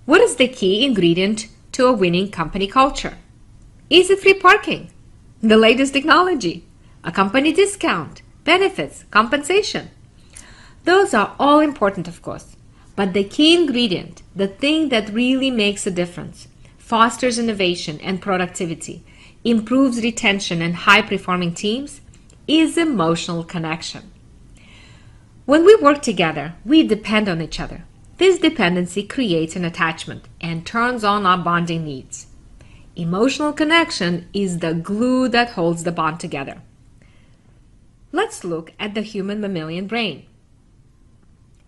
What is the key ingredient to a winning company culture? Is it free parking? The latest technology? A company discount? Benefits? Compensation? Those are all important, of course. But the key ingredient, the thing that really makes a difference, fosters innovation and productivity, improves retention and high-performing teams, is emotional connection. When we work together, we depend on each other. This dependency creates an attachment and turns on our bonding needs. Emotional connection is the glue that holds the bond together. Let's look at the human mammalian brain.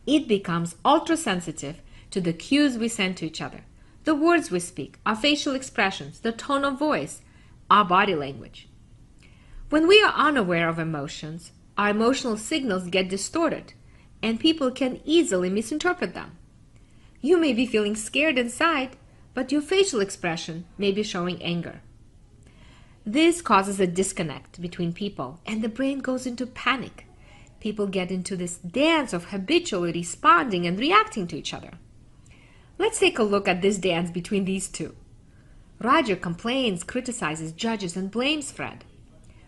It becomes ultra-sensitive to the cues we send to each other, the words we speak, our facial expressions, the tone of voice, our body language. When we are unaware of emotions, our emotional signals get distorted, and people can easily misinterpret them. You may be feeling scared inside, but your facial expression may be showing anger. This causes a disconnect between people, and the brain goes into panic. People get into this dance of habitually responding and reacting to each other. Let's take a look at this dance between these two. Roger complains, criticizes, judges, and blames Fred.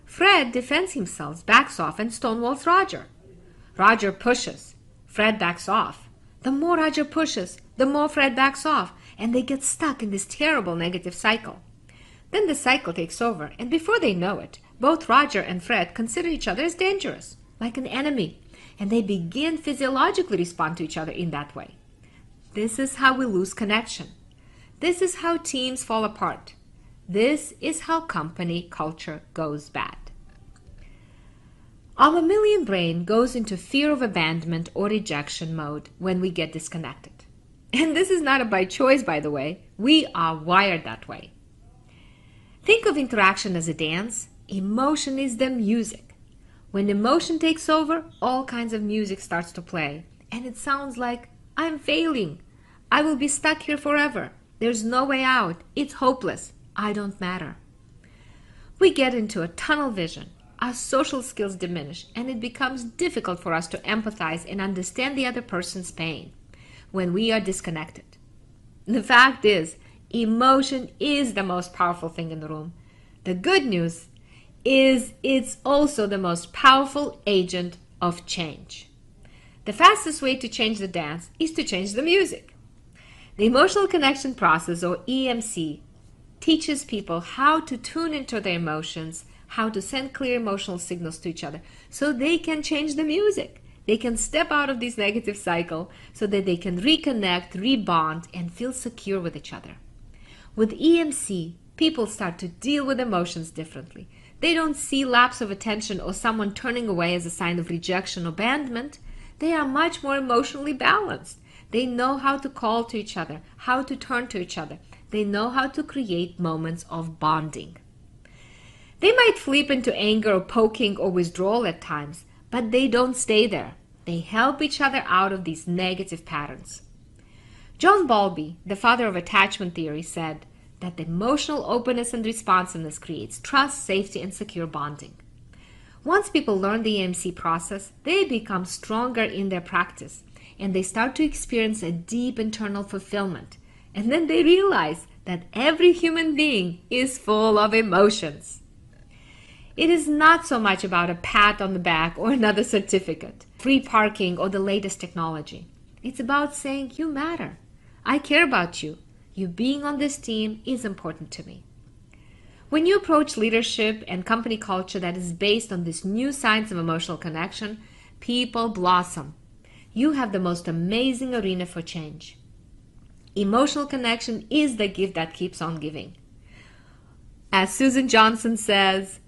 Fred defends himself, backs off, and stonewalls Roger. Roger pushes. Fred backs off. The more Roger pushes, the more Fred backs off, and they get stuck in this terrible negative cycle. Then the cycle takes over, and before they know it, both Roger and Fred consider each other as dangerous, like an enemy, and they begin physiologically respond to each other in that way. This is how we lose connection. This is how teams fall apart. This is how company culture goes bad. Our mammalian brain goes into fear of abandonment or rejection mode when we get disconnected. And this is not a by choice, by the way. We are wired that way. Think of interaction as a dance. Emotion is the music. When emotion takes over, all kinds of music starts to play. And it sounds like, I'm failing. I will be stuck here forever. There's no way out. It's hopeless. I don't matter. We get into a tunnel vision. Our social skills diminish, and it becomes difficult for us to empathize and understand the other person's pain when we are disconnected. The fact is, emotion is the most powerful thing in the room. The good news is it's also the most powerful agent of change. The fastest way to change the dance is to change the music. The emotional connection process, or EMC, teaches people how to tune into their emotions, how to send clear emotional signals to each other so they can change the music. They can step out of this negative cycle so that they can reconnect, rebond, and feel secure with each other. With EMC, people start to deal with emotions differently. They don't see lapse of attention or someone turning away as a sign of rejection or abandonment. They are much more emotionally balanced. They know how to call to each other, how to turn to each other. They know how to create moments of bonding. They might flip into anger or poking or withdrawal at times, but they don't stay there. They help each other out of these negative patterns. John Bowlby, the father of attachment theory, said that emotional openness and responsiveness creates trust, safety, and secure bonding. Once people learn the EMC process, they become stronger in their practice, and they start to experience a deep internal fulfillment. And then they realize that every human being is full of emotions. It is not so much about a pat on the back or another certificate, free parking, or the latest technology. It's about saying, you matter. I care about you. You being on this team is important to me. When you approach leadership and company culture that is based on this new science of emotional connection, people blossom. You have the most amazing arena for change. Emotional connection is the gift that keeps on giving. As Susan Johnson says,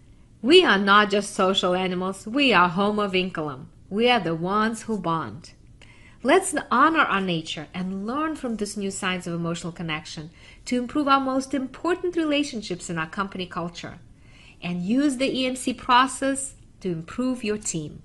we are not just social animals, we are homo vinculum. We are the ones who bond. Let's honor our nature and learn from this new science of emotional connection to improve our most important relationships in our company culture, and use the EMC process to improve your team.